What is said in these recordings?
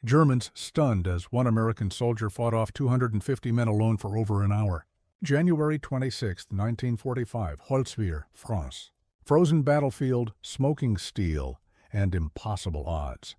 Germans stunned as one American soldier fought off 250 men alone for over an hour. January 26, 1945, Holtzwihr, France. Frozen battlefield, smoking steel, and impossible odds.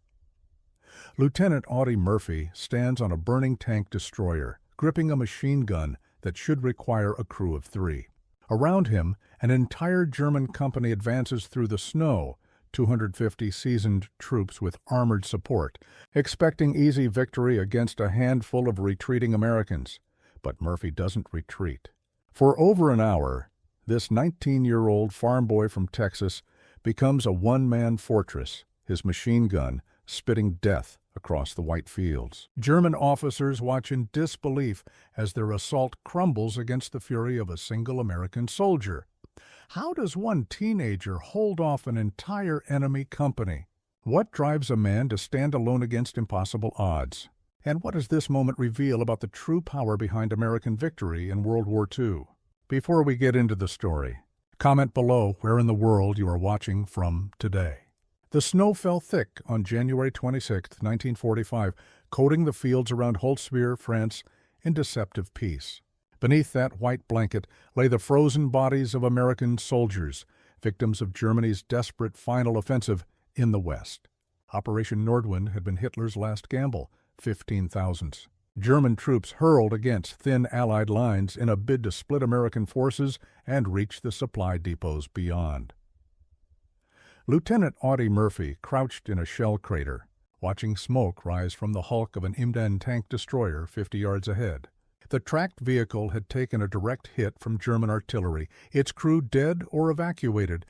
Lieutenant Audie Murphy stands on a burning tank destroyer, gripping a machine gun that should require a crew of 3. Around him, an entire German company advances through the snow, 250 seasoned troops with armored support, expecting easy victory against a handful of retreating Americans. But Murphy doesn't retreat. For over an hour, this 19-year-old farm boy from Texas becomes a one-man fortress, his machine gun spitting death across the white fields. German officers watch in disbelief as their assault crumbles against the fury of a single American soldier. How does one teenager hold off an entire enemy company? What drives a man to stand alone against impossible odds? And what does this moment reveal about the true power behind American victory in World War II? Before we get into the story, comment below where in the world you are watching from today. The snow fell thick on January 26, 1945, coating the fields around Holtzwihr, France, in deceptive peace. Beneath that white blanket lay the frozen bodies of American soldiers, victims of Germany's desperate final offensive in the West. Operation Nordwind had been Hitler's last gamble, 15,000. German troops hurled against thin Allied lines in a bid to split American forces and reach the supply depots beyond. Lieutenant Audie Murphy crouched in a shell crater, watching smoke rise from the hulk of an Imdan tank destroyer 50 yards ahead. The tracked vehicle had taken a direct hit from German artillery, its crew dead or evacuated,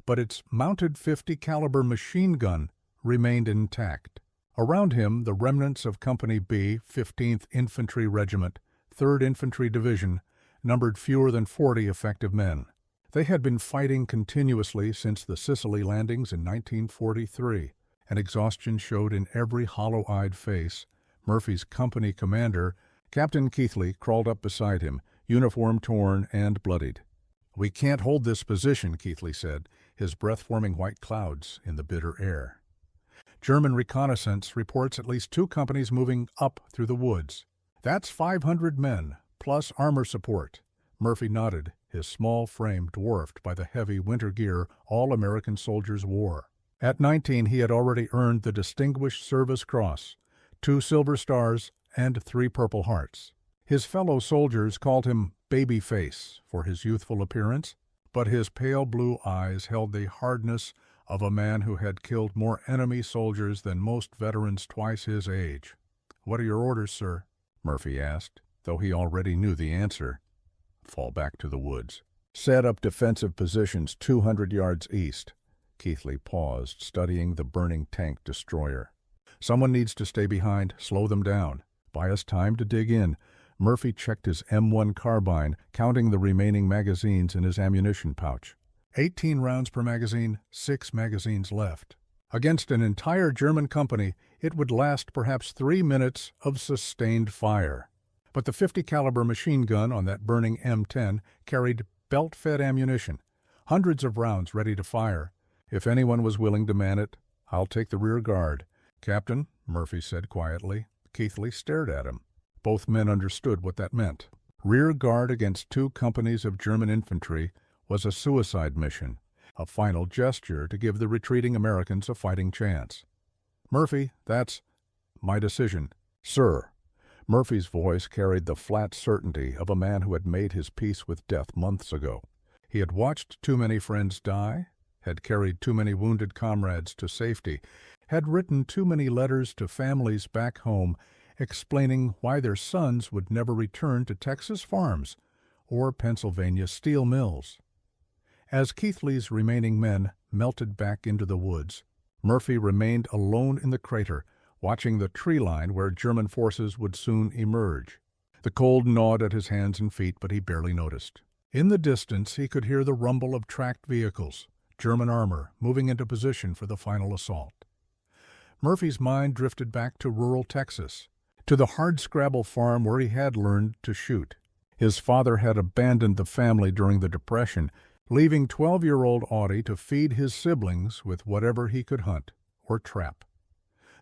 but its mounted .50 caliber machine gun remained intact. Around him, the remnants of Company B, 15th Infantry Regiment, 3rd Infantry Division, numbered fewer than 40 effective men. They had been fighting continuously since the Sicily landings in 1943, and exhaustion showed in every hollow-eyed face. Murphy's company commander, Captain Keithley, crawled up beside him, uniform torn and bloodied. "We can't hold this position," Keithley said, his breath forming white clouds in the bitter air. German reconnaissance reports at least 2 companies moving up through the woods. "That's 500 men, plus armor support." Murphy nodded, his small frame dwarfed by the heavy winter gear all American soldiers wore. At 19, he had already earned the Distinguished Service Cross, 2 Silver Stars, and 3 Purple Hearts. His fellow soldiers called him Baby Face for his youthful appearance, but his pale blue eyes held the hardness of a man who had killed more enemy soldiers than most veterans twice his age. "What are your orders, sir?" Murphy asked, though he already knew the answer. "Fall back to the woods. Set up defensive positions 200 yards east." Keithley paused, studying the burning tank destroyer. "Someone needs to stay behind, slow them down. Buy us time to dig in." Murphy checked his M1 carbine, counting the remaining magazines in his ammunition pouch. 18 rounds per magazine, 6 magazines left. Against an entire German company, it would last perhaps 3 minutes of sustained fire. But the .50 caliber machine gun on that burning M10 carried belt-fed ammunition, hundreds of rounds ready to fire. If anyone was willing to man it, "I'll take the rear guard." "Captain," Murphy said quietly. Keithley stared at him. Both men understood what that meant. Rear guard against 2 companies of German infantry was a suicide mission, a final gesture to give the retreating Americans a fighting chance. "Murphy, that's my decision." "Sir." Murphy's voice carried the flat certainty of a man who had made his peace with death months ago. He had watched too many friends die, had carried too many wounded comrades to safety, had written too many letters to families back home explaining why their sons would never return to Texas farms or Pennsylvania steel mills. As Keithley's remaining men melted back into the woods, Murphy remained alone in the crater, watching the tree line where German forces would soon emerge. The cold gnawed at his hands and feet, but he barely noticed. In the distance, he could hear the rumble of tracked vehicles, German armor moving into position for the final assault. Murphy's mind drifted back to rural Texas, to the hardscrabble farm where he had learned to shoot. His father had abandoned the family during the Depression, leaving 12-year-old Audie to feed his siblings with whatever he could hunt or trap.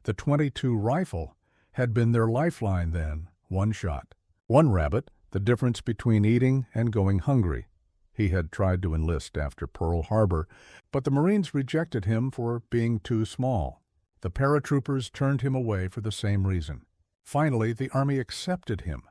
The .22 rifle had been their lifeline then, one shot. One rabbit, the difference between eating and going hungry. He had tried to enlist after Pearl Harbor, but the Marines rejected him for being too small. The paratroopers turned him away for the same reason. Finally, the Army accepted him,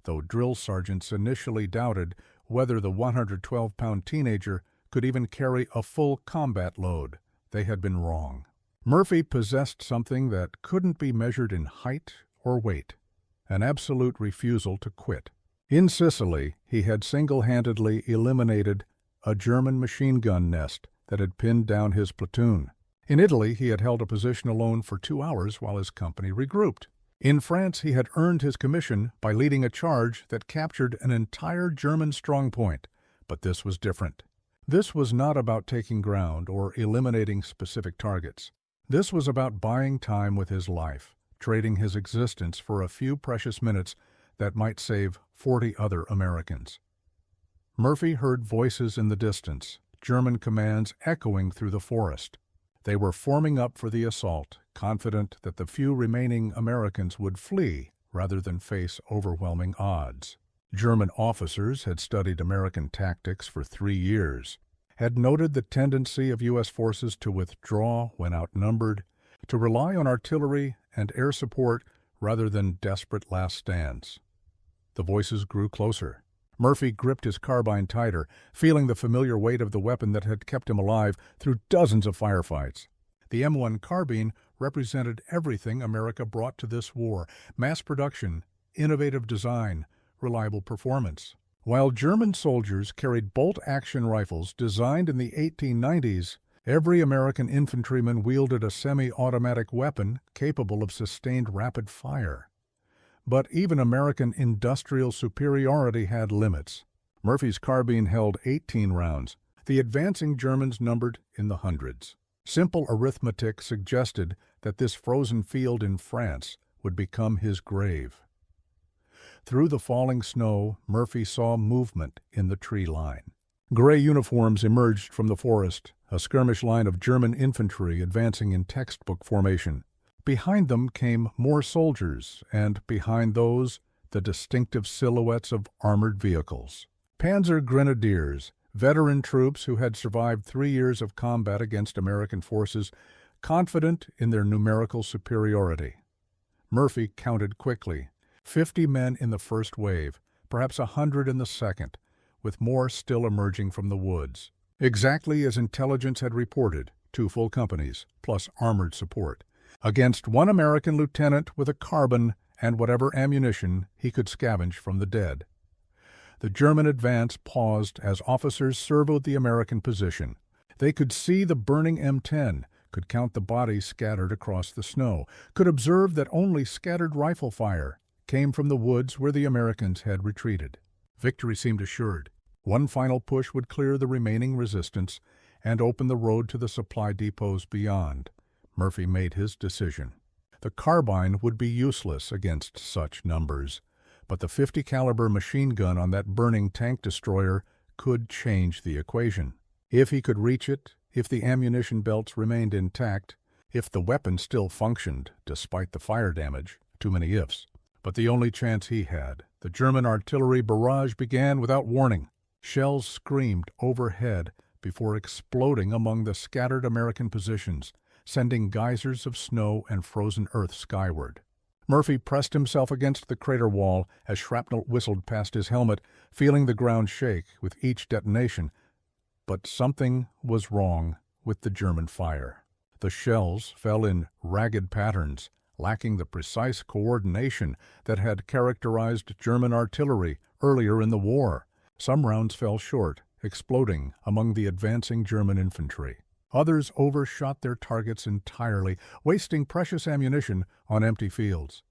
though drill sergeants initially doubted whether the 112-pound teenager could even carry a full combat load. They had been wrong. Murphy possessed something that couldn't be measured in height or weight, an absolute refusal to quit. In Sicily, he had single-handedly eliminated a German machine gun nest that had pinned down his platoon. In Italy, he had held a position alone for 2 hours while his company regrouped. In France, he had earned his commission by leading a charge that captured an entire German strongpoint. But this was different. This was not about taking ground or eliminating specific targets. This was about buying time with his life, trading his existence for a few precious minutes that might save 40 other Americans. Murphy heard voices in the distance, German commands echoing through the forest. They were forming up for the assault, confident that the few remaining Americans would flee rather than face overwhelming odds. German officers had studied American tactics for 3 years, had noted the tendency of U.S. forces to withdraw when outnumbered, to rely on artillery and air support rather than desperate last stands. The voices grew closer. Murphy gripped his carbine tighter, feeling the familiar weight of the weapon that had kept him alive through dozens of firefights. The M1 carbine represented everything America brought to this war: mass production, innovative design, reliable performance. While German soldiers carried bolt-action rifles designed in the 1890s, every American infantryman wielded a semi-automatic weapon capable of sustained rapid fire. But even American industrial superiority had limits. Murphy's carbine held 18 rounds. The advancing Germans numbered in the hundreds. Simple arithmetic suggested that this frozen field in France would become his grave. Through the falling snow, Murphy saw movement in the tree line. Gray uniforms emerged from the forest, a skirmish line of German infantry advancing in textbook formation. Behind them came more soldiers, and behind those, the distinctive silhouettes of armored vehicles. Panzer Grenadiers, veteran troops who had survived 3 years of combat against American forces, confident in their numerical superiority. Murphy counted quickly. 50 men in the first wave, perhaps 100 in the second, with more still emerging from the woods. Exactly as intelligence had reported, 2 full companies, plus armored support, against 1 American lieutenant with a carbine and whatever ammunition he could scavenge from the dead. The German advance paused as officers surveyed the American position. They could see the burning M10, could count the bodies scattered across the snow, could observe that only scattered rifle fire came from the woods where the Americans had retreated. Victory seemed assured. One final push would clear the remaining resistance and open the road to the supply depots beyond. Murphy made his decision. The carbine would be useless against such numbers, but the .50 caliber machine gun on that burning tank destroyer could change the equation. If he could reach it, if the ammunition belts remained intact, if the weapon still functioned despite the fire damage, too many ifs. But the only chance he had. The German artillery barrage began without warning. Shells screamed overhead before exploding among the scattered American positions, sending geysers of snow and frozen earth skyward. Murphy pressed himself against the crater wall as shrapnel whistled past his helmet, feeling the ground shake with each detonation. But something was wrong with the German fire. The shells fell in ragged patterns, lacking the precise coordination that had characterized German artillery earlier in the war. Some rounds fell short, exploding among the advancing German infantry. Others overshot their targets entirely, wasting precious ammunition on empty fields.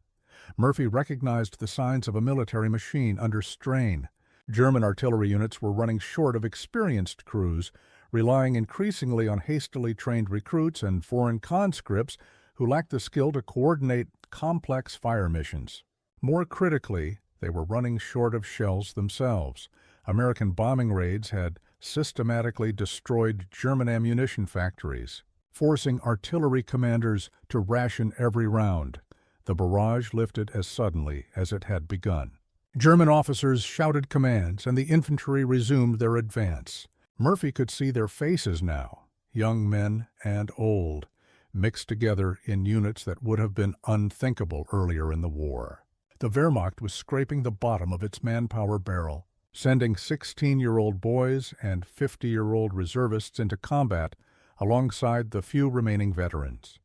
Murphy recognized the signs of a military machine under strain. German artillery units were running short of experienced crews, relying increasingly on hastily trained recruits and foreign conscripts who lacked the skill to coordinate complex fire missions. More critically, they were running short of shells themselves. American bombing raids had systematically destroyed German ammunition factories. forcing artillery commanders to ration every round. The barrage lifted as suddenly as it had begun. German officers shouted commands, and the infantry resumed their advance. Murphy could see their faces now, young men and old, mixed together in units that would have been unthinkable earlier in the war. The Wehrmacht was scraping the bottom of its manpower barrel, sending 16-year-old boys and 50-year-old reservists into combat alongside the few remaining veterans.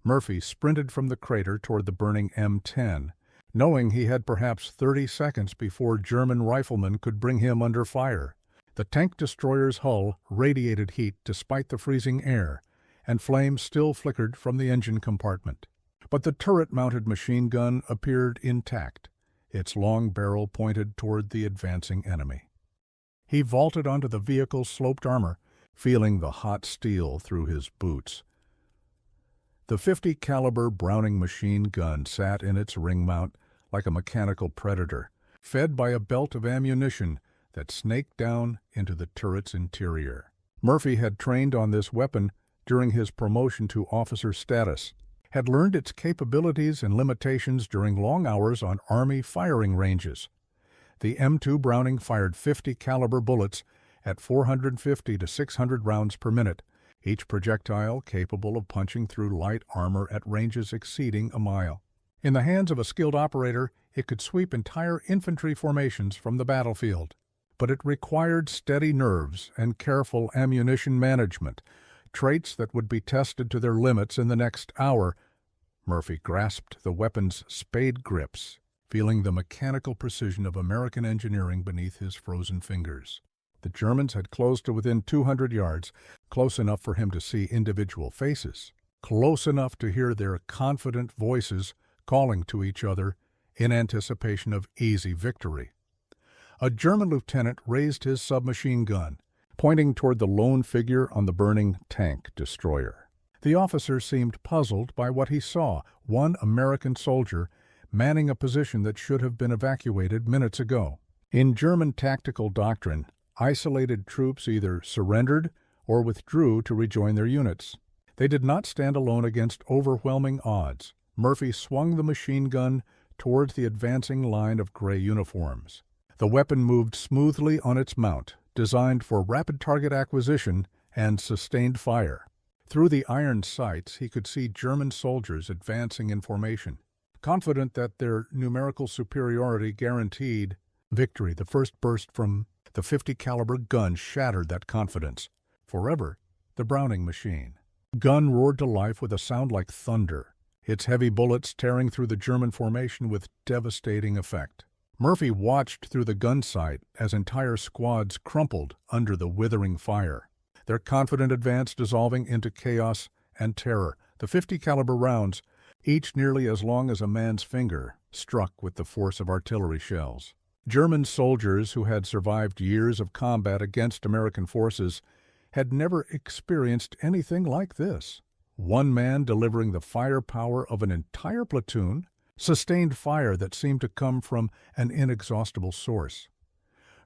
Murphy sprinted from the crater toward the burning M10, knowing he had perhaps 30 seconds before German riflemen could bring him under fire. The tank destroyer's hull radiated heat despite the freezing air, and flames still flickered from the engine compartment. But the turret-mounted machine gun appeared intact, its long barrel pointed toward the advancing enemy. He vaulted onto the vehicle's sloped armor, feeling the hot steel through his boots. The .50 caliber Browning machine gun sat in its ring mount like a mechanical predator, fed by a belt of ammunition that snaked down into the turret's interior. Murphy had trained on this weapon during his promotion to officer status, had learned its capabilities and limitations during long hours on Army firing ranges. The M2 Browning fired .50 caliber bullets at 450 to 600 rounds per minute, each projectile capable of punching through light armor at ranges exceeding a mile. In the hands of a skilled operator, it could sweep entire infantry formations from the battlefield. But it required steady nerves and careful ammunition management, traits that would be tested to their limits in the next hour. Murphy grasped the weapon's spade grips, feeling the mechanical precision of American engineering beneath his frozen fingers. The Germans had closed to within 200 yards, close enough for him to see individual faces, close enough to hear their confident voices calling to each other in anticipation of easy victory. A German lieutenant raised his submachine gun, pointing toward the lone figure on the burning tank destroyer. The officer seemed puzzled by what he saw, one American soldier manning a position that should have been evacuated minutes ago. In German tactical doctrine, isolated troops either surrendered or withdrew to rejoin their units. They did not stand alone against overwhelming odds. Murphy swung the machine gun towards the advancing line of gray uniforms. The weapon moved smoothly on its mount, designed for rapid target acquisition and sustained fire. Through the iron sights, he could see German soldiers advancing in formation, confident that their numerical superiority guaranteed victory. The first burst from the .50 caliber gun shattered that confidence. Forever, the Browning machine gun roared to life with a sound like thunder, its heavy bullets tearing through the German formation with devastating effect. Murphy watched through the gun sight as entire squads crumpled under the withering fire, their confident advance dissolving into chaos and terror. The .50 caliber rounds, each nearly as long as a man's finger, struck with the force of artillery shells. German soldiers who had survived years of combat against American forces had never experienced anything like this. One man delivering the firepower of an entire platoon, sustained fire that seemed to come from an inexhaustible source.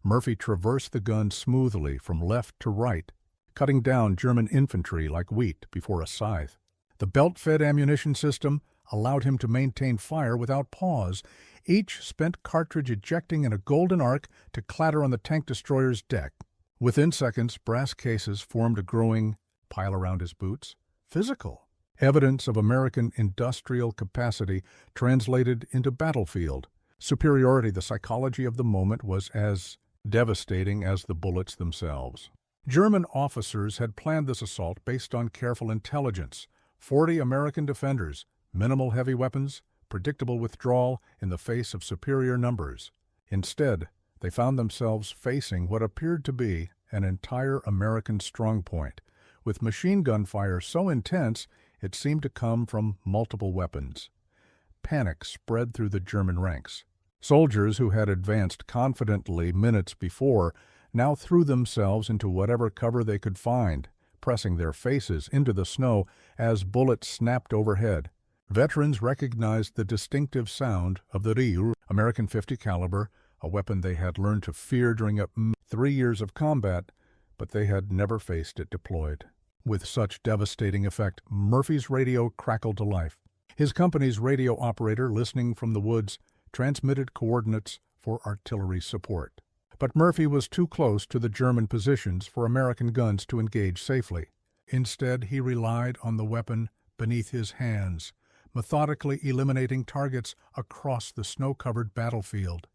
Murphy traversed the gun smoothly from left to right, cutting down German infantry like wheat before a scythe. The belt-fed ammunition system allowed him to maintain fire without pause, each spent cartridge ejecting in a golden arc to clatter on the tank destroyer's deck. Within seconds, brass cases formed a growing pile around his boots. Physical evidence of American industrial capacity translated into battlefield superiority. The psychology of the moment was as devastating as the bullets themselves. German officers had planned this assault based on careful intelligence. 40 American defenders, minimal heavy weapons, predictable withdrawal in the face of superior numbers. Instead, they found themselves facing what appeared to be an entire American strongpoint, with machine gun fire so intense it seemed to come from multiple weapons. Panic spread through the German ranks. Soldiers who had advanced confidently minutes before now threw themselves into whatever cover they could find, pressing their faces into the snow as bullets snapped overhead. Veterans recognized the distinctive sound of the Ryu, American .50 caliber, a weapon they had learned to fear during 3 years of combat, but they had never faced it deployed. With such devastating effect, Murphy's radio crackled to life. His company's radio operator, listening from the woods, transmitted coordinates for artillery support. But Murphy was too close to the German positions for American guns to engage safely. Instead, he relied on the weapon beneath his hands, methodically eliminating targets across the snow-covered battlefield.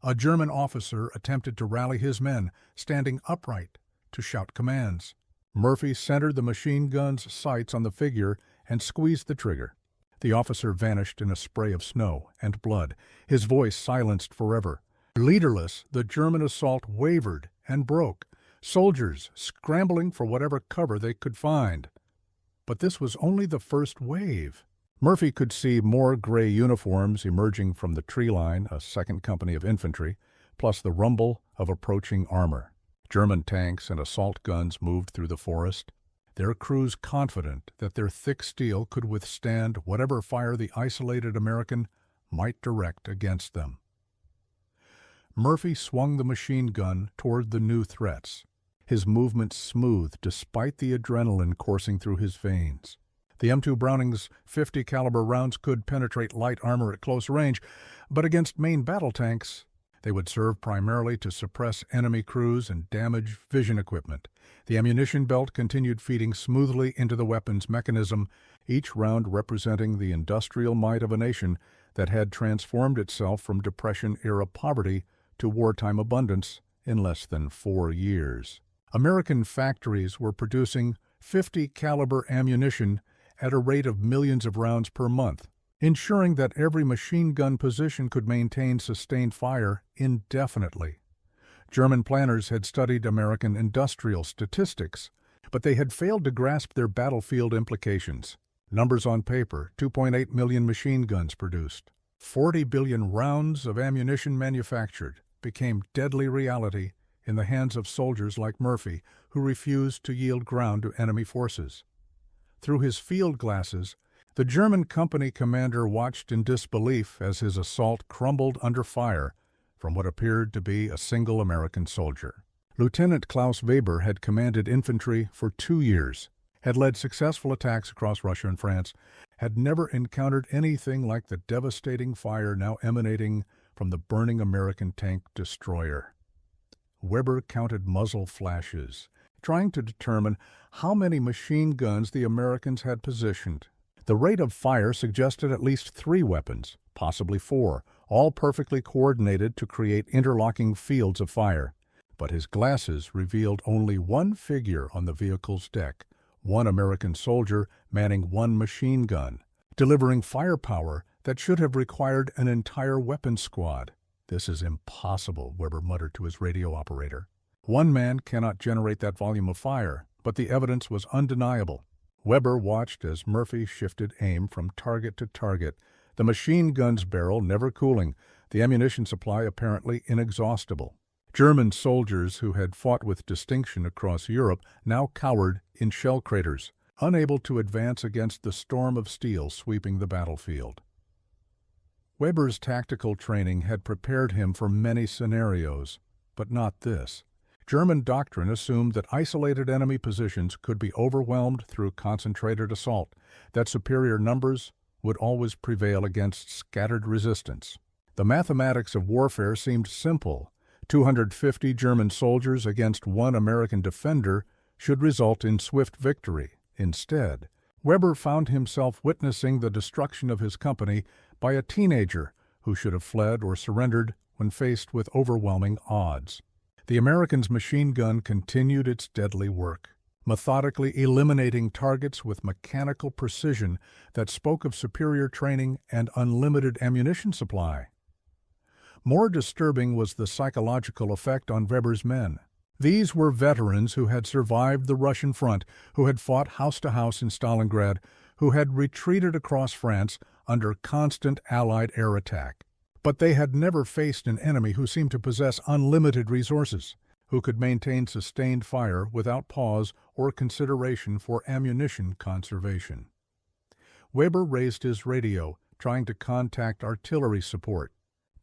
A German officer attempted to rally his men, standing upright to shout commands. Murphy centered the machine gun's sights on the figure and squeezed the trigger. The officer vanished in a spray of snow and blood, his voice silenced forever. Leaderless, the German assault wavered and broke, soldiers scrambling for whatever cover they could find. But this was only the first wave. Murphy could see more gray uniforms emerging from the tree line, a second company of infantry, plus the rumble of approaching armor. German tanks and assault guns moved through the forest, their crews confident that their thick steel could withstand whatever fire the isolated American might direct against them. Murphy swung the machine gun toward the new threats, his movements smooth despite the adrenaline coursing through his veins. The M2 Browning's 50 caliber rounds could penetrate light armor at close range, but against main battle tanks, they would serve primarily to suppress enemy crews and damage vision equipment. The ammunition belt continued feeding smoothly into the weapon's mechanism, each round representing the industrial might of a nation that had transformed itself from Depression-era poverty to wartime abundance in less than 4 years. American factories were producing 50 caliber ammunition at a rate of millions of rounds per month, ensuring that every machine gun position could maintain sustained fire indefinitely. German planners had studied American industrial statistics, but they had failed to grasp their battlefield implications. Numbers on paper: 2.8 million machine guns produced, 40 billion rounds of ammunition manufactured, became deadly reality in the hands of soldiers like Murphy, who refused to yield ground to enemy forces. Through his field glasses, the German company commander watched in disbelief as his assault crumbled under fire from what appeared to be a single American soldier. Lieutenant Klaus Weber had commanded infantry for 2 years, had led successful attacks across Russia and France, had never encountered anything like the devastating fire now emanating from the burning American tank destroyer. Weber counted muzzle flashes, trying to determine how many machine guns the Americans had positioned. The rate of fire suggested at least 3 weapons, possibly 4, all perfectly coordinated to create interlocking fields of fire. But his glasses revealed only one figure on the vehicle's deck, one American soldier manning one machine gun, delivering firepower that should have required an entire weapons squad. "This is impossible," Weber muttered to his radio operator. One man cannot generate that volume of fire, but the evidence was undeniable. Weber watched as Murphy shifted aim from target to target, the machine gun's barrel never cooling, the ammunition supply apparently inexhaustible. German soldiers who had fought with distinction across Europe now cowered in shell craters, unable to advance against the storm of steel sweeping the battlefield. Weber's tactical training had prepared him for many scenarios, but not this. German doctrine assumed that isolated enemy positions could be overwhelmed through concentrated assault, that superior numbers would always prevail against scattered resistance. The mathematics of warfare seemed simple. 250 German soldiers against 1 American defender should result in swift victory. Instead, Weber found himself witnessing the destruction of his company by a teenager who should have fled or surrendered when faced with overwhelming odds. The American's machine gun continued its deadly work, methodically eliminating targets with mechanical precision that spoke of superior training and unlimited ammunition supply. More disturbing was the psychological effect on Weber's men. These were veterans who had survived the Russian front, who had fought house to house in Stalingrad, who had retreated across France under constant Allied air attack. But they had never faced an enemy who seemed to possess unlimited resources, who could maintain sustained fire without pause or consideration for ammunition conservation. Weber raised his radio, trying to contact artillery support,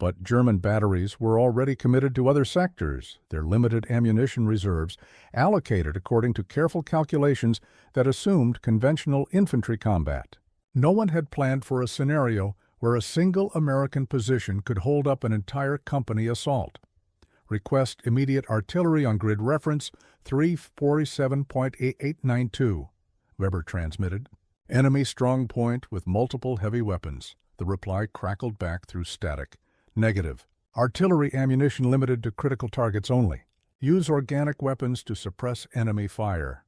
But German batteries were already committed to other sectors, their limited ammunition reserves allocated according to careful calculations that assumed conventional infantry combat. No one had planned for a scenario where a single American position could hold up an entire company assault. Request immediate artillery on grid reference 347.8892, Weber transmitted. Enemy strong point with multiple heavy weapons. The reply crackled back through static. Negative. Artillery ammunition limited to critical targets only. Use organic weapons to suppress enemy fire.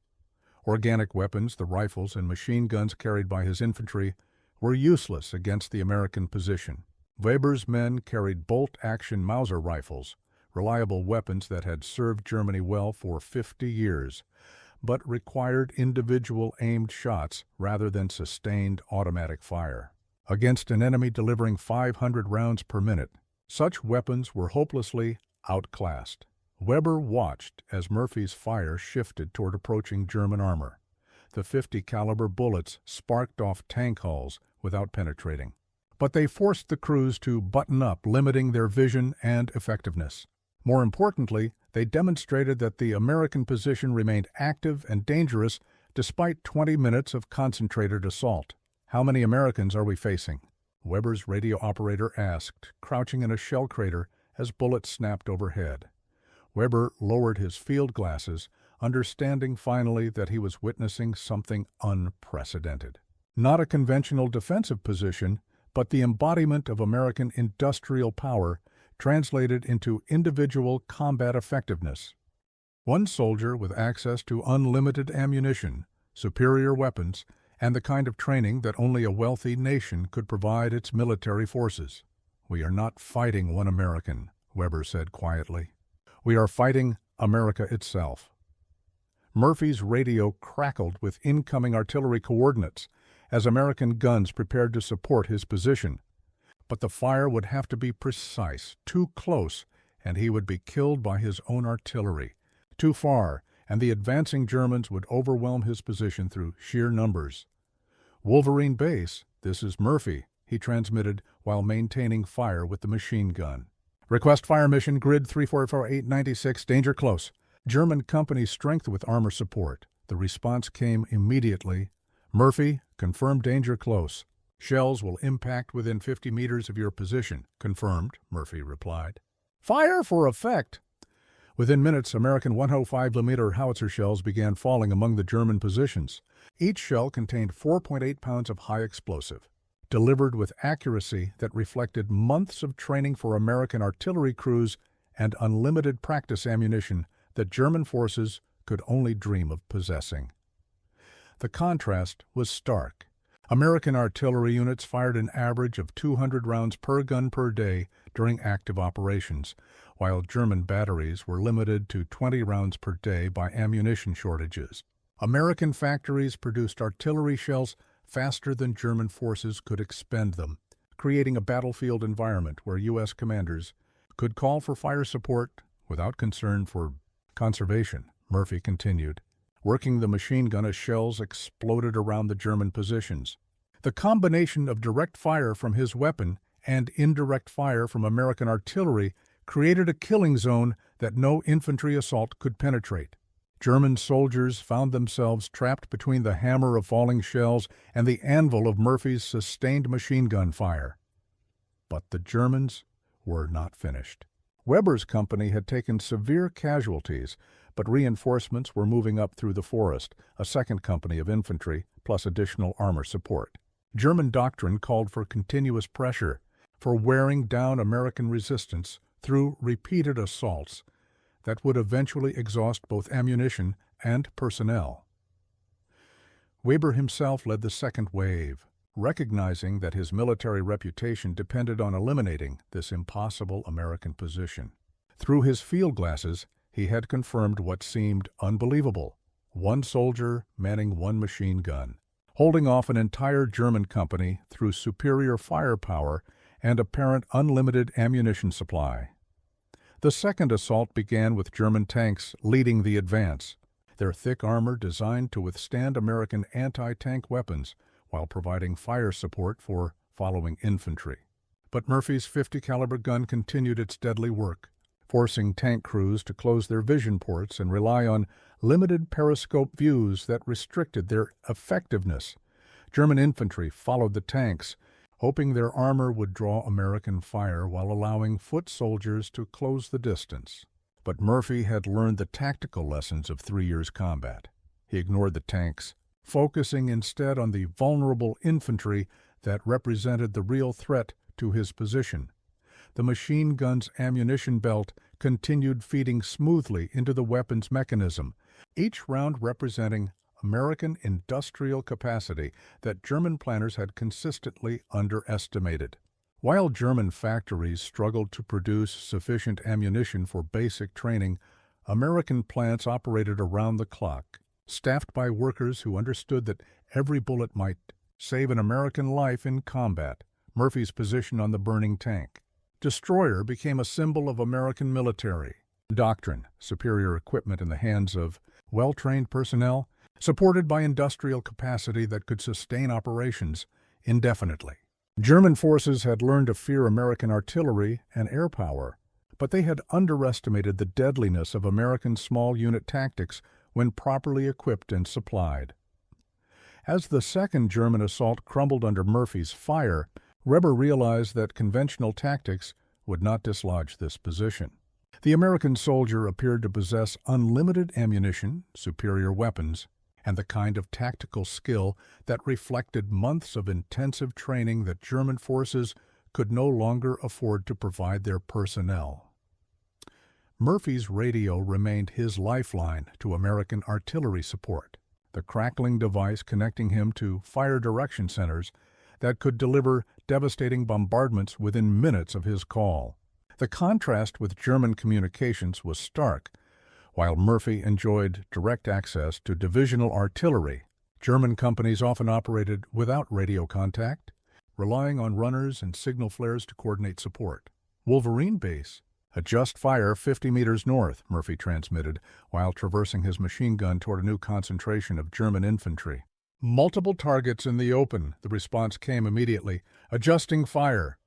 Organic weapons, the rifles and machine guns carried by his infantry, were useless against the American position. Weber's men carried bolt-action Mauser rifles, reliable weapons that had served Germany well for 50 years, but required individual aimed shots rather than sustained automatic fire. Against an enemy delivering 500 rounds per minute, such weapons were hopelessly outclassed. Weber watched as Murphy's fire shifted toward approaching German armor. The 50 caliber bullets sparked off tank hulls without penetrating. But they forced the crews to button up, limiting their vision and effectiveness. More importantly, they demonstrated that the American position remained active and dangerous despite 20 minutes of concentrated assault. "How many Americans are we facing?" Weber's radio operator asked, crouching in a shell crater as bullets snapped overhead. Weber lowered his field glasses, understanding finally that he was witnessing something unprecedented. Not a conventional defensive position, but the embodiment of American industrial power translated into individual combat effectiveness. One soldier with access to unlimited ammunition, superior weapons, and the kind of training that only a wealthy nation could provide its military forces. "We are not fighting one American," Weber said quietly. "We are fighting America itself." Murphy's radio crackled with incoming artillery coordinates as American guns prepared to support his position. But the fire would have to be precise, too close, and he would be killed by his own artillery. Too far, and the advancing Germans would overwhelm his position through sheer numbers. "Wolverine Base, this is Murphy," he transmitted while maintaining fire with the machine gun. "Request fire mission, grid 344896, danger close. German company strength with armor support." The response came immediately. "Murphy, confirm danger close. Shells will impact within 50 meters of your position." "Confirmed," Murphy replied. "Fire for effect." Within minutes, American 105mm howitzer shells began falling among the German positions. Each shell contained 4.8 pounds of high explosive. Delivered with accuracy that reflected months of training for American artillery crews and unlimited practice ammunition that German forces could only dream of possessing. The contrast was stark. American artillery units fired an average of 200 rounds per gun per day during active operations, while German batteries were limited to 20 rounds per day by ammunition shortages. American factories produced artillery shells faster than German forces could expend them, creating a battlefield environment where U.S. commanders could call for fire support without concern for conservation. Murphy continued, working the machine gun as shells exploded around the German positions. The combination of direct fire from his weapon and indirect fire from American artillery created a killing zone that no infantry assault could penetrate. German soldiers found themselves trapped between the hammer of falling shells and the anvil of Murphy's sustained machine gun fire. But the Germans were not finished. Weber's company had taken severe casualties, but reinforcements were moving up through the forest, a second company of infantry, plus additional armor support. German doctrine called for continuous pressure, for wearing down American resistance through repeated assaults that would eventually exhaust both ammunition and personnel. Weber himself led the second wave, recognizing that his military reputation depended on eliminating this impossible American position. Through his field glasses, he had confirmed what seemed unbelievable: one soldier manning one machine gun, holding off an entire German company through superior firepower and apparent unlimited ammunition supply. The second assault began with German tanks leading the advance, their thick armor designed to withstand American anti-tank weapons while providing fire support for following infantry. But Murphy's 50 caliber gun continued its deadly work, forcing tank crews to close their vision ports and rely on limited periscope views that restricted their effectiveness. German infantry followed the tanks, hoping their armor would draw American fire while allowing foot soldiers to close the distance. But Murphy had learned the tactical lessons of 3 years' combat. He ignored the tanks, focusing instead on the vulnerable infantry that represented the real threat to his position. The machine gun's ammunition belt continued feeding smoothly into the weapon's mechanism, each round representing American industrial capacity that German planners had consistently underestimated. While German factories struggled to produce sufficient ammunition for basic training, American plants operated around the clock, staffed by workers who understood that every bullet might save an American life in combat. Murphy's position on the burning tank destroyer became a symbol of American military doctrine, superior equipment in the hands of well-trained personnel, supported by industrial capacity that could sustain operations indefinitely. German forces had learned to fear American artillery and air power, but they had underestimated the deadliness of American small unit tactics when properly equipped and supplied. As the second German assault crumbled under Murphy's fire, Weber realized that conventional tactics would not dislodge this position. The American soldier appeared to possess unlimited ammunition, superior weapons, and the kind of tactical skill that reflected months of intensive training that German forces could no longer afford to provide their personnel. Murphy's radio remained his lifeline to American artillery support, the crackling device connecting him to fire direction centers that could deliver devastating bombardments within minutes of his call. The contrast with German communications was stark. While Murphy enjoyed direct access to divisional artillery, German companies often operated without radio contact, relying on runners and signal flares to coordinate support. Wolverine Base. Adjust fire 50 meters north, Murphy transmitted, while traversing his machine gun toward a new concentration of German infantry. Multiple targets in the open, the response came immediately. Adjusting fire.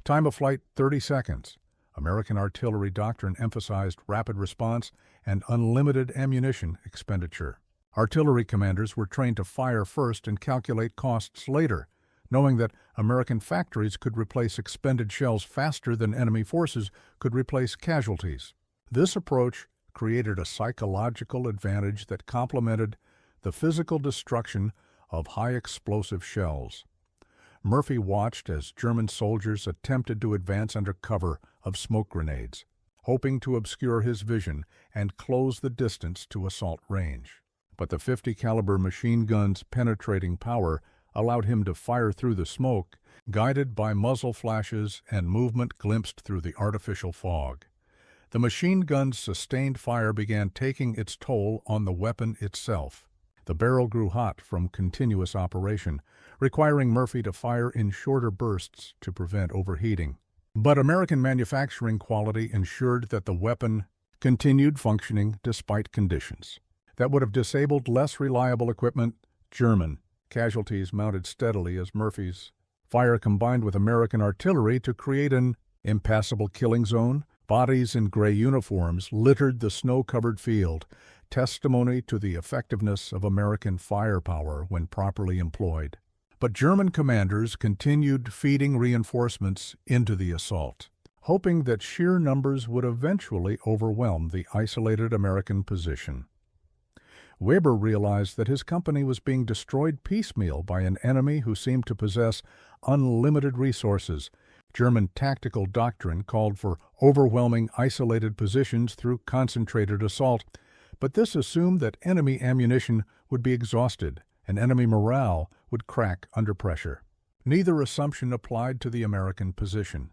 Time of flight 30 seconds. American artillery doctrine emphasized rapid response and unlimited ammunition expenditure. Artillery commanders were trained to fire first and calculate costs later, knowing that American factories could replace expended shells faster than enemy forces could replace casualties. This approach created a psychological advantage that complemented the physical destruction of high-explosive shells. Murphy watched as German soldiers attempted to advance under cover of smoke grenades, hoping to obscure his vision and close the distance to assault range. But the 50 caliber machine gun's penetrating power allowed him to fire through the smoke, guided by muzzle flashes and movement glimpsed through the artificial fog. The machine gun's sustained fire began taking its toll on the weapon itself. The barrel grew hot from continuous operation, requiring Murphy to fire in shorter bursts to prevent overheating. But American manufacturing quality ensured that the weapon continued functioning despite conditions that would have disabled less reliable equipment. German casualties mounted steadily as Murphy's fire combined with American artillery to create an impassable killing zone. Bodies in gray uniforms littered the snow-covered field, testimony to the effectiveness of American firepower when properly employed. But German commanders continued feeding reinforcements into the assault, hoping that sheer numbers would eventually overwhelm the isolated American position. Weber realized that his company was being destroyed piecemeal by an enemy who seemed to possess unlimited resources. German tactical doctrine called for overwhelming isolated positions through concentrated assault, but this assumed that enemy ammunition would be exhausted and enemy morale would crack under pressure. Neither assumption applied to the American position.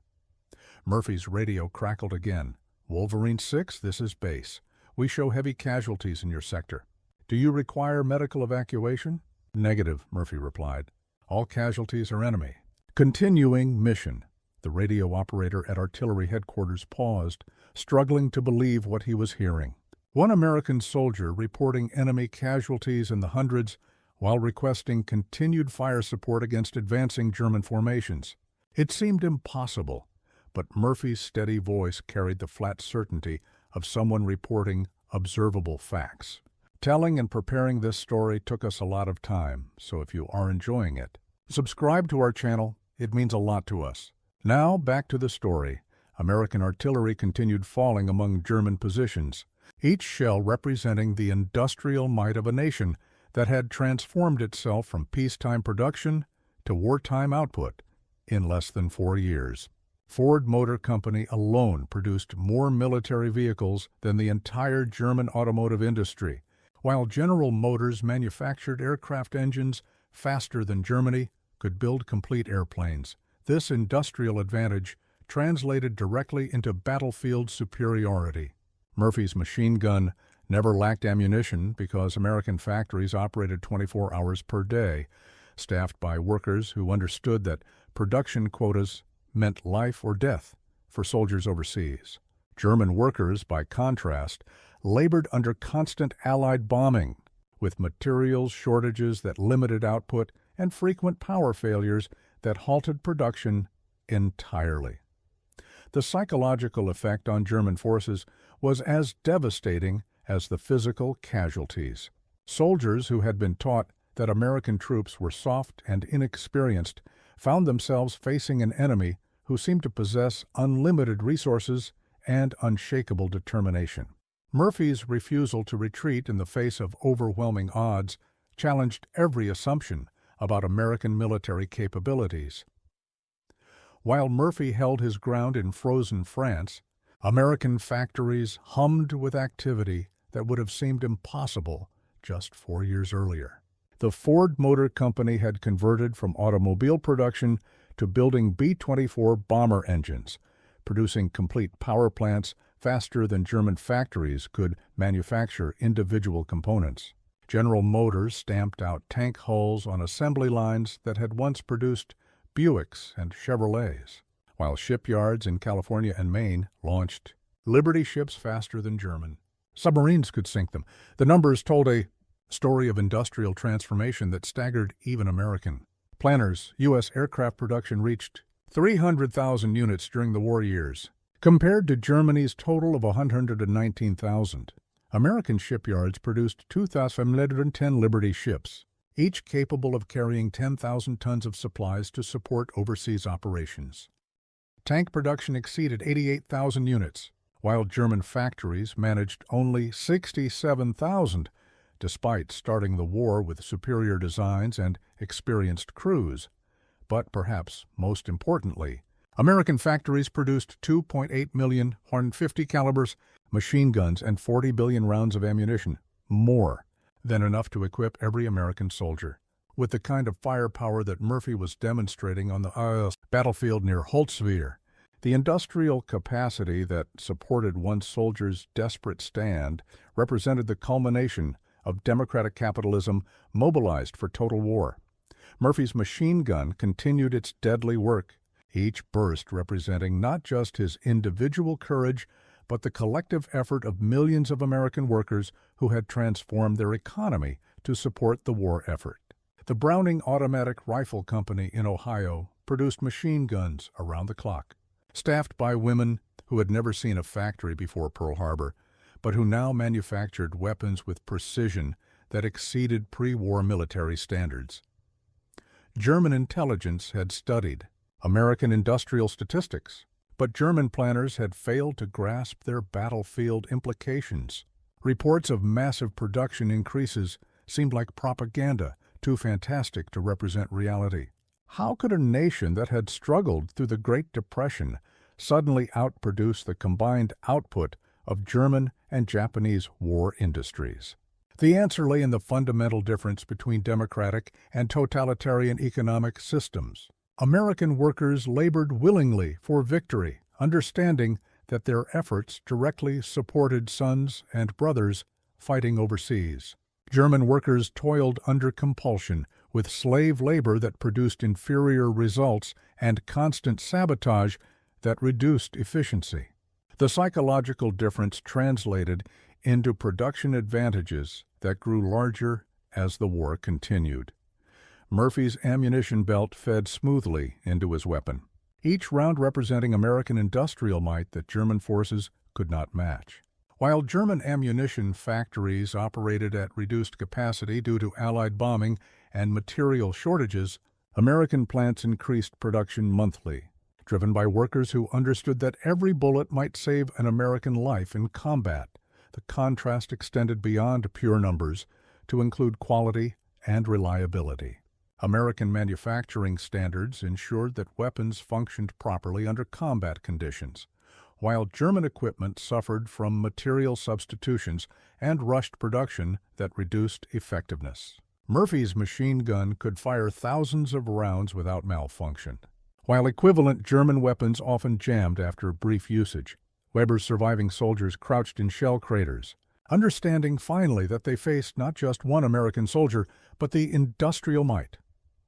Murphy's radio crackled again. "Wolverine 6, this is base. We show heavy casualties in your sector. Do you require medical evacuation?" "Negative," Murphy replied. "All casualties are enemy." Continuing mission. The radio operator at artillery headquarters paused, struggling to believe what he was hearing. One American soldier reporting enemy casualties in the hundreds while requesting continued fire support against advancing German formations. It seemed impossible, but Murphy's steady voice carried the flat certainty of someone reporting observable facts. Telling and preparing this story took us a lot of time, so if you are enjoying it, subscribe to our channel. It means a lot to us. Now, back to the story. American artillery continued falling among German positions, each shell representing the industrial might of a nation that had transformed itself from peacetime production to wartime output in less than 4 years. Ford Motor Company alone produced more military vehicles than the entire German automotive industry, while General Motors manufactured aircraft engines faster than Germany could build complete airplanes. This industrial advantage translated directly into battlefield superiority. Murphy's machine gun never lacked ammunition because American factories operated 24 hours per day, staffed by workers who understood that production quotas meant life or death for soldiers overseas. German workers, by contrast, labored under constant Allied bombing, with materials shortages that limited output and frequent power failures that halted production entirely. The psychological effect on German forces was as devastating as the physical casualties. Soldiers who had been taught that American troops were soft and inexperienced found themselves facing an enemy who seemed to possess unlimited resources and unshakable determination. Murphy's refusal to retreat in the face of overwhelming odds challenged every assumption about American military capabilities. While Murphy held his ground in frozen France, American factories hummed with activity that would have seemed impossible just 4 years earlier. The Ford Motor Company had converted from automobile production to building B-24 bomber engines, producing complete power plants faster than German factories could manufacture individual components. General Motors stamped out tank hulls on assembly lines that had once produced Buicks and Chevrolets, while shipyards in California and Maine launched Liberty ships faster than German submarines could sink them. The numbers told a story of industrial transformation that staggered even American planners. U.S. aircraft production reached 300,000 units during the war years, compared to Germany's total of 119,000. American shipyards produced 2,510 Liberty ships, each capable of carrying 10,000 tons of supplies to support overseas operations. Tank production exceeded 88,000 units, while German factories managed only 67,000, despite starting the war with superior designs and experienced crews. But perhaps most importantly, American factories produced 2.8 million .150 calibers machine guns and 40 billion rounds of ammunition, more than enough to equip every American soldier. With the kind of firepower that Murphy was demonstrating on the battlefield near Holtzwihr, the industrial capacity that supported one soldier's desperate stand represented the culmination of democratic capitalism mobilized for total war. Murphy's machine gun continued its deadly work, each burst representing not just his individual courage, but the collective effort of millions of American workers who had transformed their economy to support the war effort. The Browning Automatic Rifle Company in Ohio produced machine guns around the clock, staffed by women who had never seen a factory before Pearl Harbor, but who now manufactured weapons with precision that exceeded pre-war military standards. German intelligence had studied American industrial statistics, but German planners had failed to grasp their battlefield implications. Reports of massive production increases seemed like propaganda, too fantastic to represent reality. How could a nation that had struggled through the Great Depression suddenly outproduce the combined output of German and Japanese war industries? The answer lay in the fundamental difference between democratic and totalitarian economic systems. American workers labored willingly for victory, understanding that their efforts directly supported sons and brothers fighting overseas. German workers toiled under compulsion, with slave labor that produced inferior results and constant sabotage that reduced efficiency. The psychological difference translated into production advantages that grew larger as the war continued. Murphy's ammunition belt fed smoothly into his weapon. each round representing American industrial might that German forces could not match. While German ammunition factories operated at reduced capacity due to Allied bombing and material shortages, American plants increased production monthly, driven by workers who understood that every bullet might save an American life in combat. The contrast extended beyond pure numbers to include quality and reliability. American manufacturing standards ensured that weapons functioned properly under combat conditions, while German equipment suffered from material substitutions and rushed production that reduced effectiveness. Murphy's machine gun could fire thousands of rounds without malfunction, while equivalent German weapons often jammed after brief usage. Weber's surviving soldiers crouched in shell craters, understanding finally that they faced not just one American soldier, but the industrial might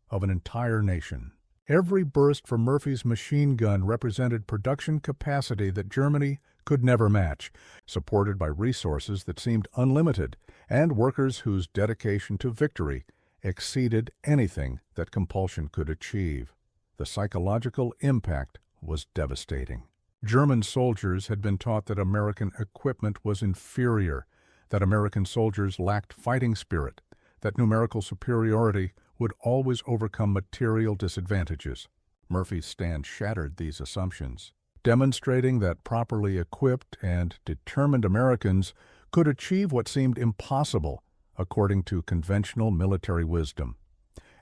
of an entire nation. Every burst from Murphy's machine gun represented production capacity that Germany could never match, supported by resources that seemed unlimited and workers whose dedication to victory exceeded anything that compulsion could achieve. The psychological impact was devastating. German soldiers had been taught that American equipment was inferior, that American soldiers lacked fighting spirit, that numerical superiority would always overcome material disadvantages. Murphy's stand shattered these assumptions, demonstrating that properly equipped and determined Americans could achieve what seemed impossible according to conventional military wisdom.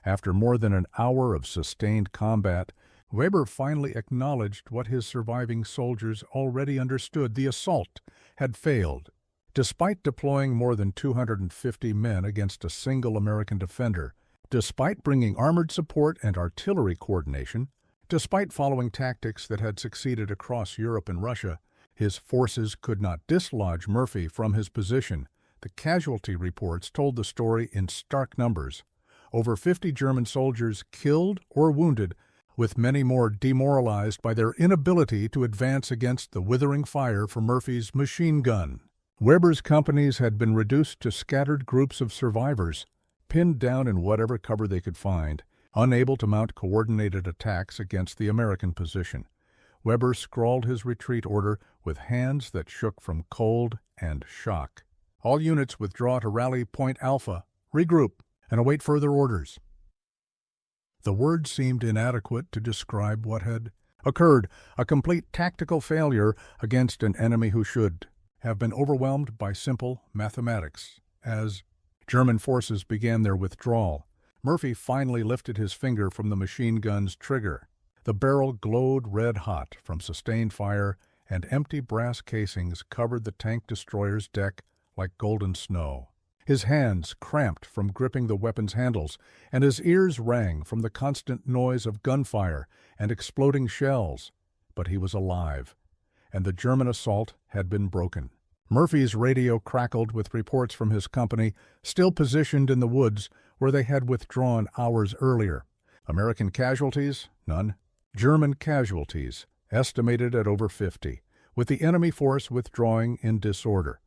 After more than an hour of sustained combat, Weber finally acknowledged what his surviving soldiers already understood: the assault had failed. Despite deploying more than 250 men against a single American defender, despite bringing armored support and artillery coordination, despite following tactics that had succeeded across Europe and Russia, his forces could not dislodge Murphy from his position. The casualty reports told the story in stark numbers. Over 50 German soldiers killed or wounded, with many more demoralized by their inability to advance against the withering fire from Murphy's machine gun. Weber's companies had been reduced to scattered groups of survivors, pinned down in whatever cover they could find, unable to mount coordinated attacks against the American position. Weber scrawled his retreat order with hands that shook from cold and shock. All units withdraw to rally Point Alpha, regroup, and await further orders. The words seemed inadequate to describe what had occurred, a complete tactical failure against an enemy who should have been overwhelmed by simple mathematics. As German forces began their withdrawal, Murphy finally lifted his finger from the machine gun's trigger. The barrel glowed red-hot from sustained fire, and empty brass casings covered the tank destroyer's deck like golden snow. His hands cramped from gripping the weapon's handles, and his ears rang from the constant noise of gunfire and exploding shells. But he was alive, and the German assault had been broken. Murphy's radio crackled with reports from his company, still positioned in the woods where they had withdrawn hours earlier. American casualties? None. German casualties, estimated at over 50, with the enemy force withdrawing in disorder.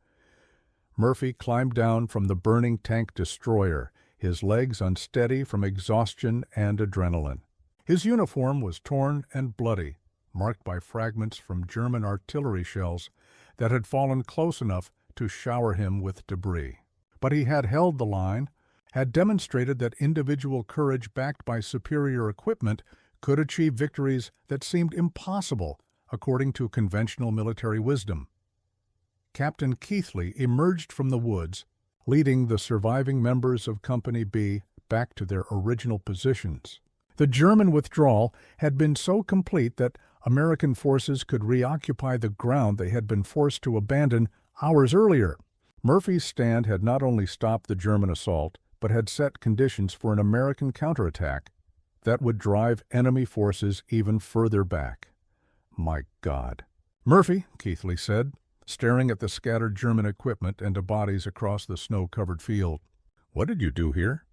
Murphy climbed down from the burning tank destroyer, his legs unsteady from exhaustion and adrenaline. His uniform was torn and bloody, marked by fragments from German artillery shells that had fallen close enough to shower him with debris. But he had held the line, had demonstrated that individual courage backed by superior equipment could achieve victories that seemed impossible according to conventional military wisdom. Captain Keithley emerged from the woods, leading the surviving members of Company B back to their original positions. The German withdrawal had been so complete that American forces could reoccupy the ground they had been forced to abandon hours earlier. Murphy's stand had not only stopped the German assault, but had set conditions for an American counterattack that would drive enemy forces even further back. My God. "Murphy," Keithley said, staring at the scattered German equipment and the bodies across the snow-covered field. "What did you do here?"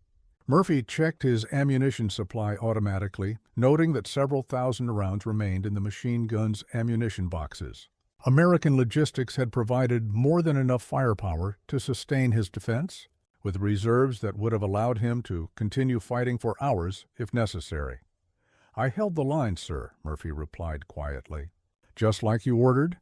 Murphy checked his ammunition supply automatically, noting that several thousand rounds remained in the machine gun's ammunition boxes. American logistics had provided more than enough firepower to sustain his defense, with reserves that would have allowed him to continue fighting for hours if necessary. "I held the line, sir," Murphy replied quietly. "Just like you ordered?"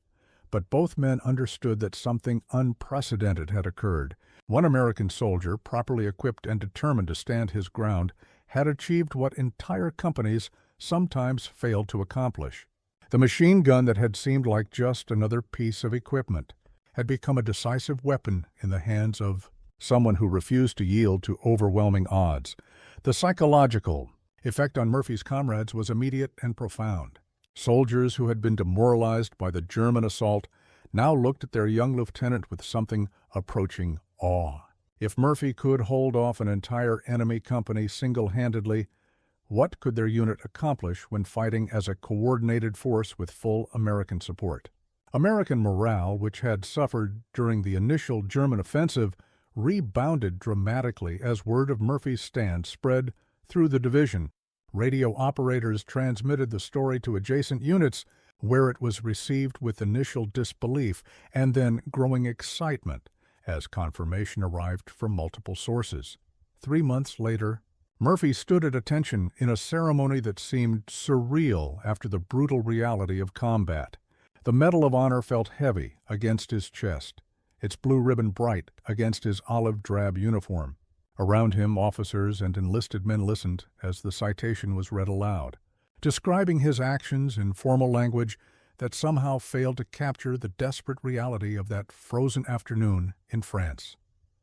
But both men understood that something unprecedented had occurred. One American soldier, properly equipped and determined to stand his ground, had achieved what entire companies sometimes failed to accomplish. The machine gun that had seemed like just another piece of equipment had become a decisive weapon in the hands of someone who refused to yield to overwhelming odds. The psychological effect on Murphy's comrades was immediate and profound. Soldiers who had been demoralized by the German assault now looked at their young lieutenant with something approaching awe. If Murphy could hold off an entire enemy company single-handedly, what could their unit accomplish when fighting as a coordinated force with full American support? American morale, which had suffered during the initial German offensive, rebounded dramatically as word of Murphy's stand spread through the division. Radio operators transmitted the story to adjacent units, where it was received with initial disbelief and then growing excitement as confirmation arrived from multiple sources. 3 months later, Murphy stood at attention in a ceremony that seemed surreal after the brutal reality of combat. The Medal of Honor felt heavy against his chest, its blue ribbon bright against his olive-drab uniform. Around him, officers and enlisted men listened as the citation was read aloud, describing his actions in formal language that somehow failed to capture the desperate reality of that frozen afternoon in France.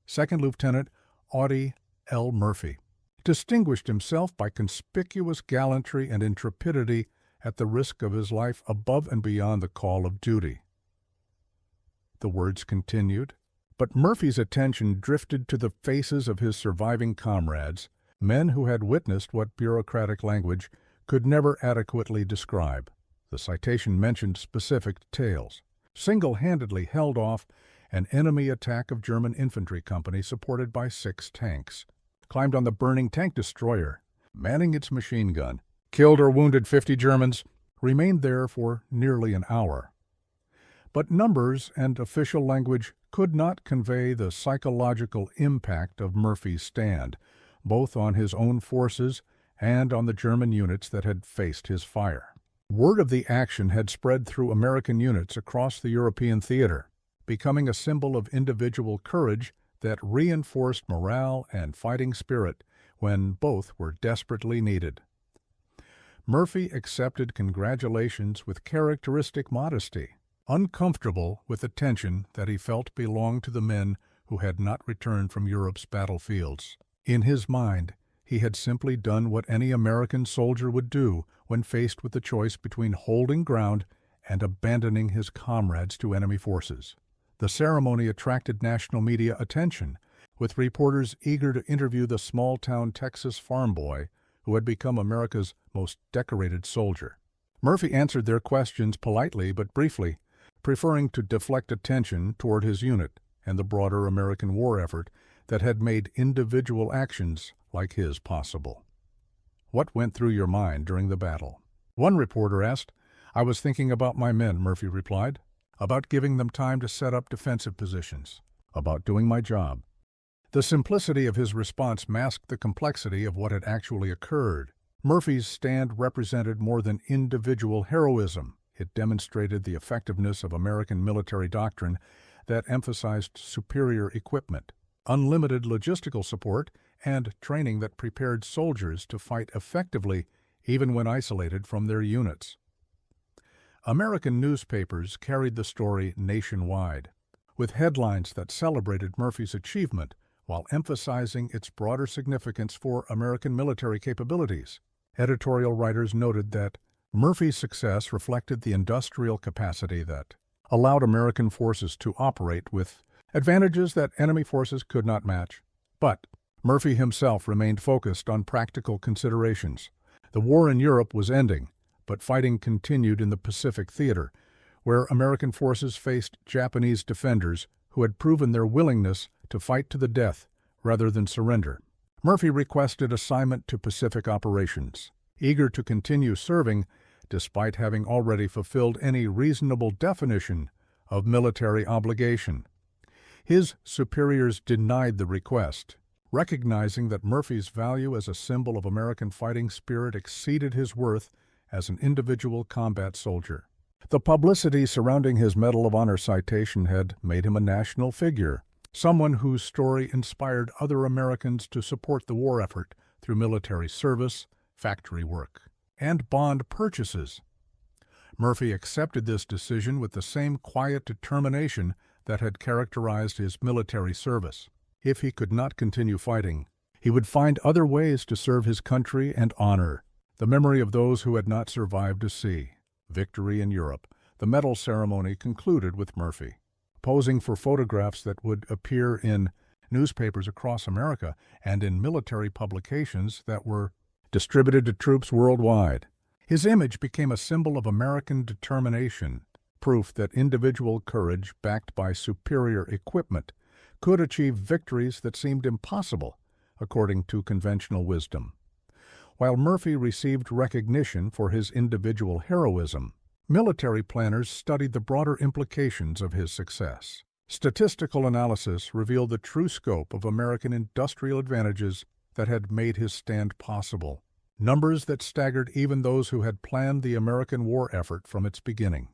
Second Lieutenant Audie Murphy distinguished himself by conspicuous gallantry and intrepidity at the risk of his life above and beyond the call of duty. The words continued, but Murphy's attention drifted to the faces of his surviving comrades, men who had witnessed what bureaucratic language could never adequately describe. The citation mentioned specific details. Single-handedly held off an enemy attack of German infantry company supported by 6 tanks. Climbed on the burning tank destroyer, manning its machine gun. Killed or wounded 50 Germans. Remained there for nearly an hour. But numbers and official language could not convey the psychological impact of Murphy's stand, both on his own forces and on the German units that had faced his fire. Word of the action had spread through American units across the European theater, becoming a symbol of individual courage that reinforced morale and fighting spirit when both were desperately needed. Murphy accepted congratulations with characteristic modesty, uncomfortable with the tension that he felt belonged to the men who had not returned from Europe's battlefields. In his mind, he had simply done what any American soldier would do when faced with the choice between holding ground and abandoning his comrades to enemy forces. The ceremony attracted national media attention, with reporters eager to interview the small-town Texas farm boy who had become America's most decorated soldier. Murphy answered their questions politely but briefly, preferring to deflect attention toward his unit and the broader American war effort that had made individual actions like his possible. "What went through your mind during the battle?" one reporter asked. "I was thinking about my men," Murphy replied, "about giving them time to set up defensive positions, about doing my job." The simplicity of his response masked the complexity of what had actually occurred. Murphy's stand represented more than individual heroism. It demonstrated the effectiveness of American military doctrine that emphasized superior equipment, unlimited logistical support, and training that prepared soldiers to fight effectively even when isolated from their units. American newspapers carried the story nationwide, with headlines that celebrated Murphy's achievement while emphasizing its broader significance for American military capabilities. Editorial writers noted that Murphy's success reflected the industrial capacity that allowed American forces to operate with advantages that enemy forces could not match. But Murphy himself remained focused on practical considerations. The war in Europe was ending, but fighting continued in the Pacific theater, where American forces faced Japanese defenders who had proven their willingness to fight to the death rather than surrender. Murphy requested assignment to Pacific operations, eager to continue serving despite having already fulfilled any reasonable definition of military obligation. His superiors denied the request, recognizing that Murphy's value as a symbol of American fighting spirit exceeded his worth as an individual combat soldier. The publicity surrounding his Medal of Honor citation had made him a national figure, someone whose story inspired other Americans to support the war effort through military service, factory work, and bond purchases. Murphy accepted this decision with the same quiet determination that had characterized his military service. If he could not continue fighting, he would find other ways to serve his country and honor the memory of those who had not survived to see victory in Europe. The medal ceremony concluded with Murphy posing for photographs that would appear in newspapers across America and in military publications that were distributed to troops worldwide. His image became a symbol of American determination, proof that individual courage backed by superior equipment could achieve victories that seemed impossible, according to conventional wisdom. While Murphy received recognition for his individual heroism, military planners studied the broader implications of his success. Statistical analysis revealed the true scope of American industrial advantages that had made his stand possible, numbers that staggered even those who had planned the American war effort from its beginning.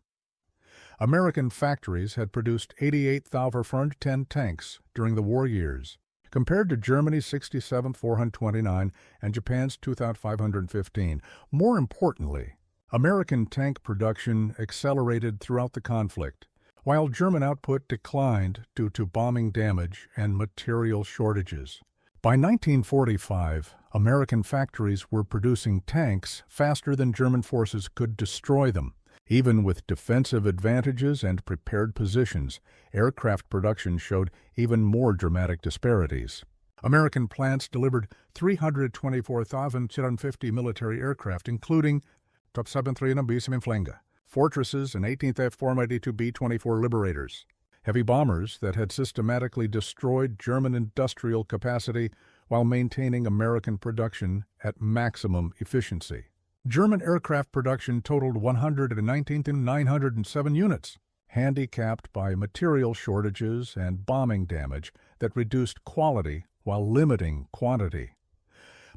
American factories had produced 88,410 tanks during the war years, compared to Germany's 67,429 and Japan's 2,515. More importantly, American tank production accelerated throughout the conflict, while German output declined due to bombing damage and material shortages. By 1945, American factories were producing tanks faster than German forces could destroy them. Even with defensive advantages and prepared positions, aircraft production showed even more dramatic disparities. American plants delivered 324,750 military aircraft, including Top 73 Flinga, Fortresses and 18th F-482 B-24 Liberators, heavy bombers that had systematically destroyed German industrial capacity while maintaining American production at maximum efficiency. German aircraft production totaled 119,907 units, handicapped by material shortages and bombing damage that reduced quality while limiting quantity.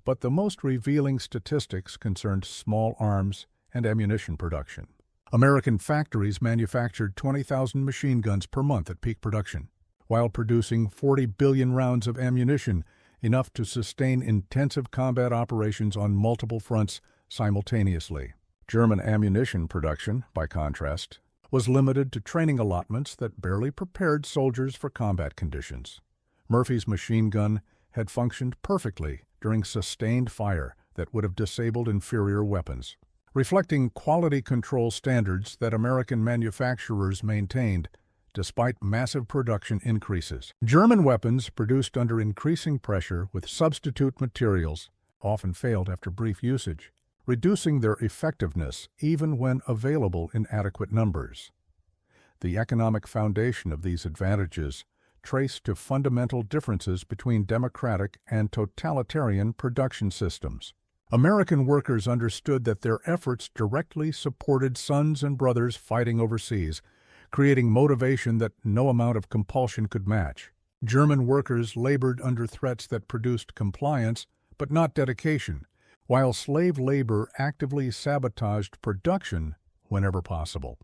But the most revealing statistics concerned small arms and ammunition production. American factories manufactured 20,000 machine guns per month at peak production, while producing 40 billion rounds of ammunition, enough to sustain intensive combat operations on multiple fronts simultaneously. German ammunition production, by contrast, was limited to training allotments that barely prepared soldiers for combat conditions. Murphy's machine gun had functioned perfectly during sustained fire that would have disabled inferior weapons, reflecting quality control standards that American manufacturers maintained despite massive production increases. German weapons produced under increasing pressure with substitute materials often failed after brief usage, reducing their effectiveness even when available in adequate numbers. The economic foundation of these advantages traced to fundamental differences between democratic and totalitarian production systems. American workers understood that their efforts directly supported sons and brothers fighting overseas, creating motivation that no amount of compulsion could match. German workers labored under threats that produced compliance but not dedication, while slave labor actively sabotaged production whenever possible.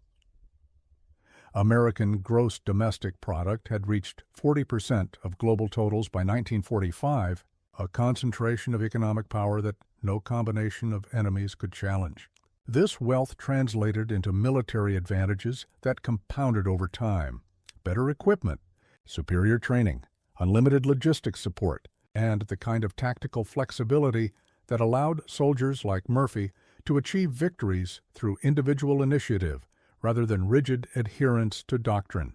American gross domestic product had reached 40% of global totals by 1945, a concentration of economic power that no combination of enemies could challenge. This wealth translated into military advantages that compounded over time: better equipment, superior training, unlimited logistics support, and the kind of tactical flexibility that allowed soldiers like Murphy to achieve victories through individual initiative rather than rigid adherence to doctrine.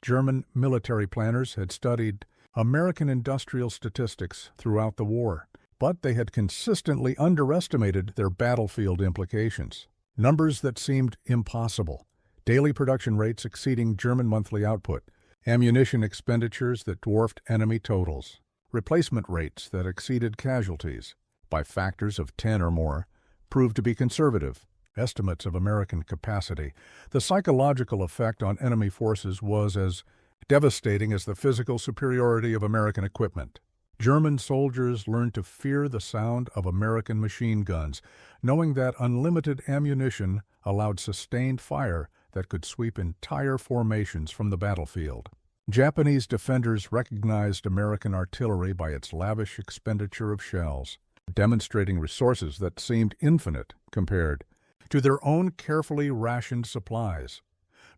German military planners had studied American industrial statistics throughout the war, but they had consistently underestimated their battlefield implications. Numbers that seemed impossible: daily production rates exceeding German monthly output, ammunition expenditures that dwarfed enemy totals, replacement rates that exceeded casualties by factors of 10 or more, proved to be conservative estimates of American capacity. The psychological effect on enemy forces was as devastating as the physical superiority of American equipment. German soldiers learned to fear the sound of American machine guns, knowing that unlimited ammunition allowed sustained fire that could sweep entire formations from the battlefield. Japanese defenders recognized American artillery by its lavish expenditure of shells, demonstrating resources that seemed infinite compared to their own carefully rationed supplies.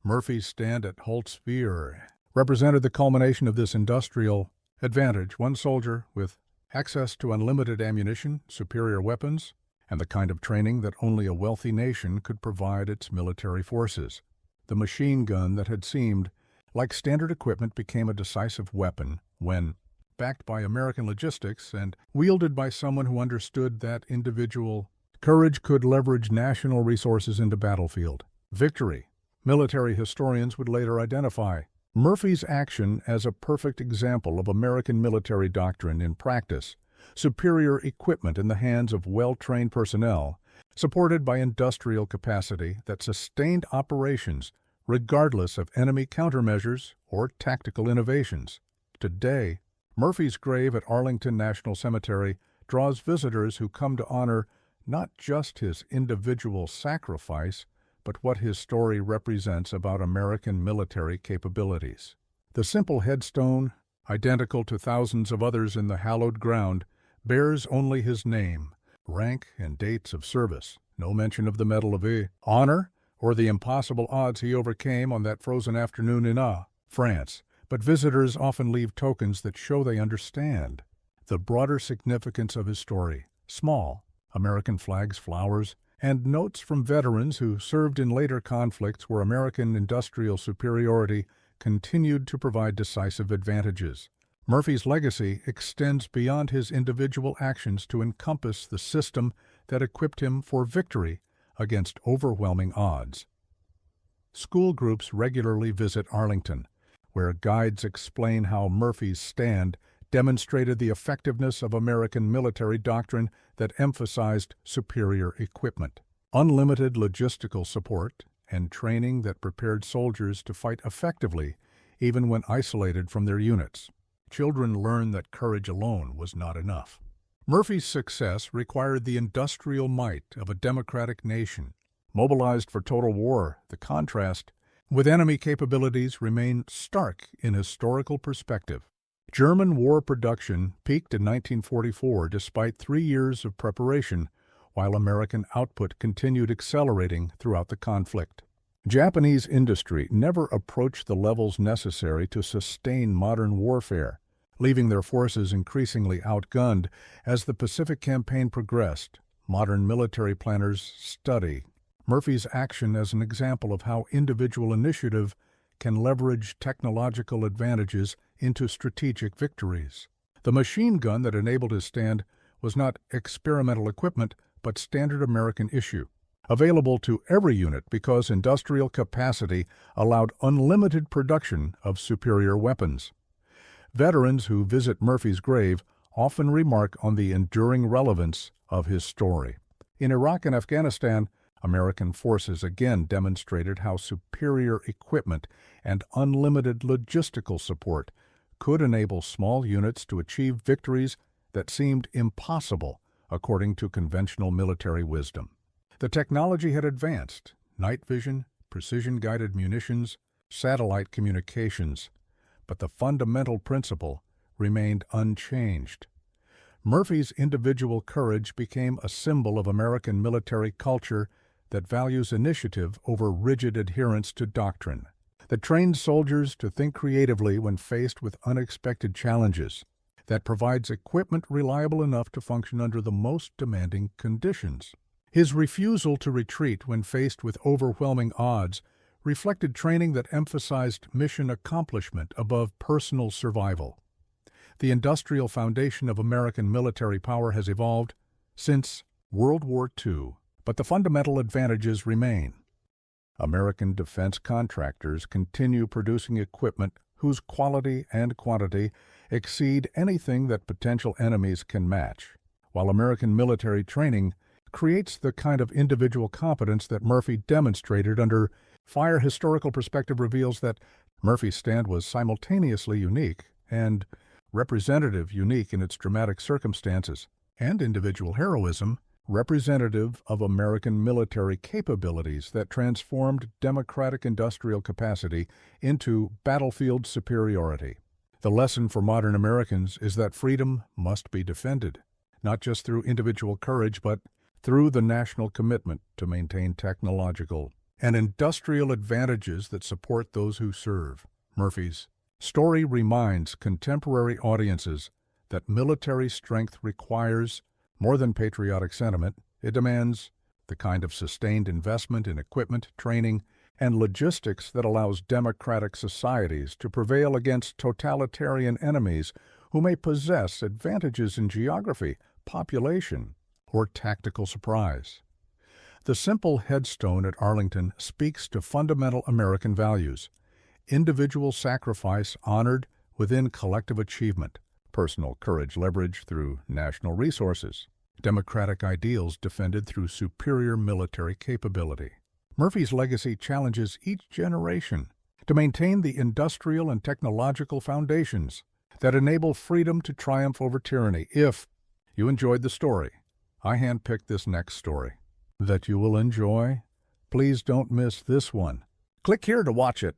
Murphy's stand at Holtzwihr represented the culmination of this industrial advantage, one soldier with access to unlimited ammunition, superior weapons, and the kind of training that only a wealthy nation could provide its military forces. The machine gun that had seemed like standard equipment became a decisive weapon when, backed by American logistics and wielded by someone who understood that individual courage could leverage national resources into battlefield victory. Military historians would later identify Murphy's action as a perfect example of American military doctrine in practice, superior equipment in the hands of well-trained personnel, supported by industrial capacity that sustained operations regardless of enemy countermeasures or tactical innovations. Today, Murphy's grave at Arlington National Cemetery draws visitors who come to honor not just his individual sacrifice, but what his story represents about American military capabilities. The simple headstone, identical to thousands of others in the hallowed ground, bears only his name, rank, and dates of service. No mention of the Medal of Honor or the impossible odds he overcame on that frozen afternoon in France. But visitors often leave tokens that show they understand the broader significance of his story. Small American flags, flowers, and notes from veterans who served in later conflicts where American industrial superiority continued to provide decisive advantages. Murphy's legacy extends beyond his individual actions to encompass the system that equipped him for victory against overwhelming odds. School groups regularly visit Arlington, where guides explain how Murphy's stand demonstrated the effectiveness of American military doctrine that emphasized superior equipment, unlimited logistical support, and training that prepared soldiers to fight effectively even when isolated from their units. Children learned that courage alone was not enough. Murphy's success required the industrial might of a democratic nation, mobilized for total war. The contrast with enemy capabilities remained stark in historical perspective. German war production peaked in 1944 despite 3 years of preparation, while American output continued accelerating throughout the conflict. Japanese industry never approached the levels necessary to sustain modern warfare, leaving their forces increasingly outgunned as the Pacific Campaign progressed. Modern military planners study Murphy's action as an example of how individual initiative can leverage technological advantages into strategic victories. The machine gun that enabled his stand was not experimental equipment, but standard American issue, available to every unit because industrial capacity allowed unlimited production of superior weapons. Veterans who visit Murphy's grave often remark on the enduring relevance of his story. In Iraq and Afghanistan, American forces again demonstrated how superior equipment and unlimited logistical support could enable small units to achieve victories that seemed impossible according to conventional military wisdom. The technology had advanced: night vision, precision-guided munitions, satellite communications, but the fundamental principle remained unchanged. Murphy's individual courage became a symbol of American military culture that values initiative over rigid adherence to doctrine, that trains soldiers to think creatively when faced with unexpected challenges, that provides equipment reliable enough to function under the most demanding conditions. His refusal to retreat when faced with overwhelming odds reflected training that emphasized mission accomplishment above personal survival. The industrial foundation of American military power has evolved since World War II, but the fundamental advantages remain. American defense contractors continue producing equipment whose quality and quantity exceed anything that potential enemies can match, while American military training creates the kind of individual competence that Murphy demonstrated under fire. Historical perspective reveals that Murphy's stand was simultaneously unique and representative, unique in its dramatic circumstances, and individual heroism, representative of American military capabilities that transformed democratic industrial capacity into battlefield superiority. The lesson for modern Americans is that freedom must be defended, not just through individual courage, but through the national commitment to maintain technological and industrial advantages that support those who serve. Murphy's story reminds contemporary audiences that military strength requires more than patriotic sentiment. It demands the kind of sustained investment in equipment, training, and logistics that allows democratic societies to prevail against totalitarian enemies who may possess advantages in geography, population, or tactical surprise. The simple headstone at Arlington speaks to fundamental American values: individual sacrifice honored within collective achievement, personal courage leveraged through national resources, democratic ideals defended through superior military capability. Murphy's legacy challenges each generation to maintain the industrial and technological foundations that enable freedom to triumph over tyranny. If you enjoyed the story, I handpicked this next story that you will enjoy. Please don't miss this one. Click here to watch it.